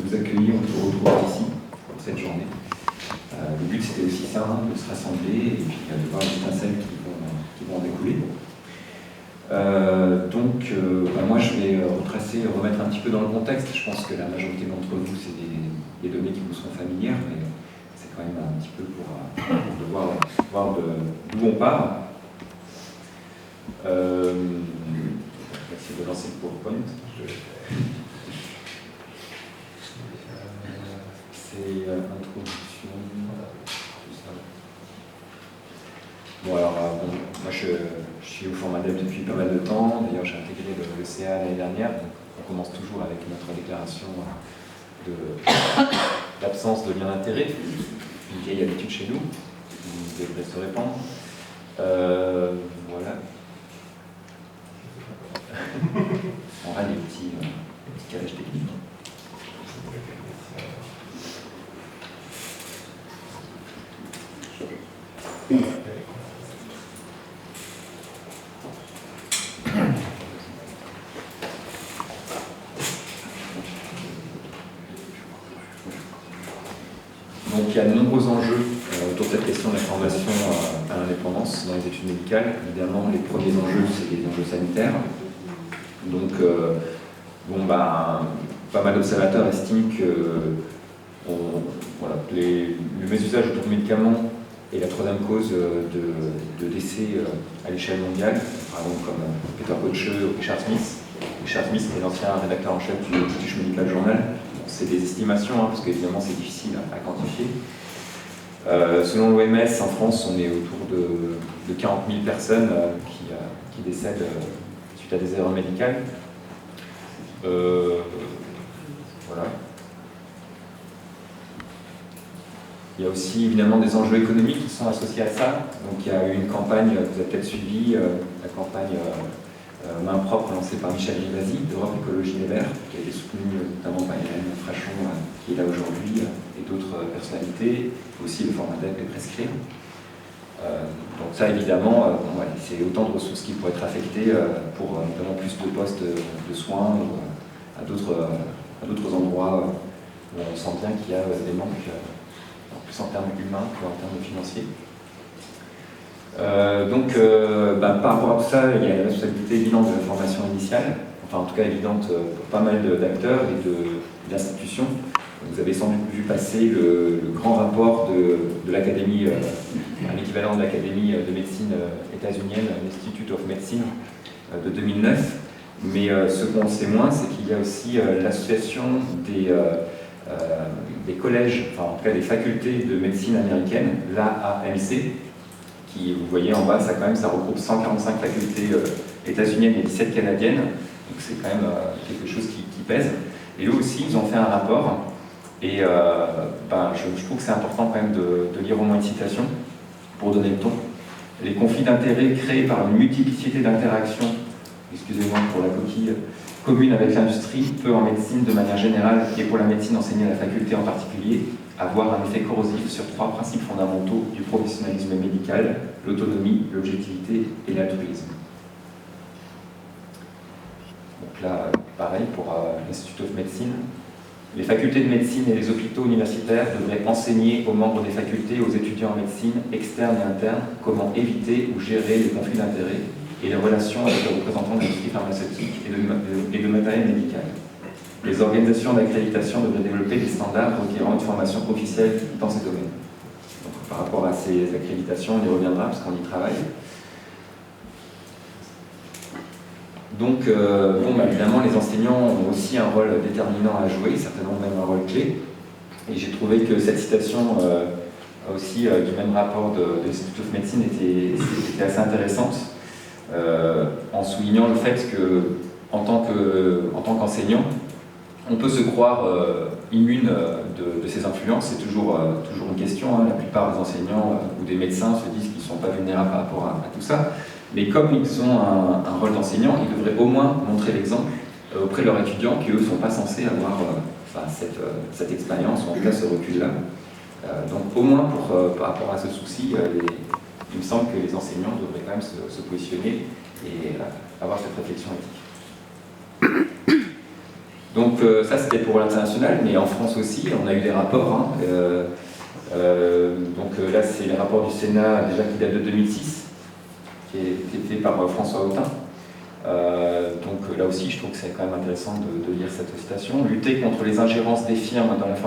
vous accueillir, on se retrouve ici pour cette journée. Le but c'était aussi ça, hein, de se rassembler et puis de voir les étincelles qui vont en découler. Moi je vais remettre un petit peu dans le contexte. Je pense que la majorité d'entre vous, c'est des données qui vous seront familières, mais c'est quand même un petit peu pour voir d'où on part. Je vais essayer de lancer le PowerPoint. C'est introduction. Bon alors, moi je suis au format DEP depuis pas mal de temps. D'ailleurs j'ai intégré le CA l'année dernière. Donc on commence toujours avec notre déclaration d'absence de lien d'intérêt, une vieille habitude chez nous, qui devrait se répandre. Voilà. On a des petits calages techniques. Donc il y a de nombreux enjeux autour de cette question de la formation à l'indépendance dans les études médicales. Évidemment, les premiers enjeux, c'est les enjeux sanitaires. Donc, pas mal d'observateurs estiment que le mésusage autour de médicaments est la troisième cause de décès à l'échelle mondiale, par exemple comme Peter Koetsche ou Richard Smith. Richard Smith est l'ancien rédacteur en chef du British Medical Journal. C'est des estimations, hein, parce qu'évidemment c'est difficile à quantifier. Selon l'OMS, en France, on est autour de 40 000 personnes qui décèdent suite à des erreurs médicales. Voilà. Il y a aussi évidemment des enjeux économiques qui sont associés à ça. Donc il y a eu une campagne que vous avez peut-être suivie, la campagne Main propre lancée par Michel Rivasi d'Europe Écologie Les Verts, qui a été soutenue notamment par Hélène Frachon, qui est là aujourd'hui, et d'autres personnalités. Aussi le format DEP est prescrit. Donc ça évidemment, c'est autant de ressources qui pourraient être affectées pour notamment plus de postes de soins ou à d'autres endroits où on sent bien qu'il y a des manques, plus en termes humains qu'en termes financiers. Par rapport à tout ça, il y a une responsabilité évidente de la formation initiale, enfin en tout cas évidente pour pas mal d'acteurs et d'institutions. Vous avez sans doute vu passer le grand rapport de l'Académie, un équivalent de l'Académie de médecine états-unienne, l'Institute of Medicine de 2009. Mais ce qu'on sait moins, c'est qu'il y a aussi l'association des collèges, enfin en tout cas des facultés de médecine américaine, l'AAMC, qui, vous voyez en bas, ça regroupe 145 facultés états-uniennes et 17 canadiennes, donc c'est quand même quelque chose qui pèse. Et eux aussi, ils ont fait un rapport, et je trouve que c'est important quand même de lire au moins une citation pour donner le ton. Les conflits d'intérêts créés par une multiplicité d'interactions, excusez-moi pour la coquille, communes avec l'industrie, peut en médecine de manière générale, et pour la médecine enseignée à la faculté en particulier, avoir un effet corrosif sur trois principes fondamentaux du professionnalisme médical: l'autonomie, l'objectivité et l'altruisme. Donc là, pareil pour l'Institute of Medicine. Les facultés de médecine et les hôpitaux universitaires devraient enseigner aux membres des facultés et aux étudiants en médecine, externes et internes, comment éviter ou gérer les conflits d'intérêts et les relations avec les représentants de l'industrie pharmaceutique et de matériel médical. Les organisations d'accréditation devraient développer des standards requérant une formation officielle dans ces domaines. Donc, par rapport à ces accréditations, on y reviendra parce qu'on y travaille. Donc, évidemment, les enseignants ont aussi un rôle déterminant à jouer, certainement même un rôle clé. Et j'ai trouvé que cette citation aussi du même rapport de l'Institute of Medicine était assez intéressante, en soulignant le fait que, en tant qu'enseignant, on peut se croire immune de ces influences. C'est toujours une question. Hein. La plupart des enseignants ou des médecins se disent qu'ils ne sont pas vulnérables par rapport à tout ça. Mais comme ils ont un rôle d'enseignant, ils devraient au moins montrer l'exemple auprès de leurs étudiants qui, eux, ne sont pas censés avoir cette expérience, ou en tout cas ce recul-là. Donc au moins par rapport à ce souci, il me semble que les enseignants devraient quand même se positionner et avoir cette réflexion éthique. Donc ça c'était pour l'international, mais en France aussi, on a eu des rapports. Hein, là c'est les rapports du Sénat déjà qui datent de 2006, qui est fait par François Autain. Donc là aussi je trouve que c'est quand même intéressant de lire cette citation. Lutter contre les ingérences des firmes dans la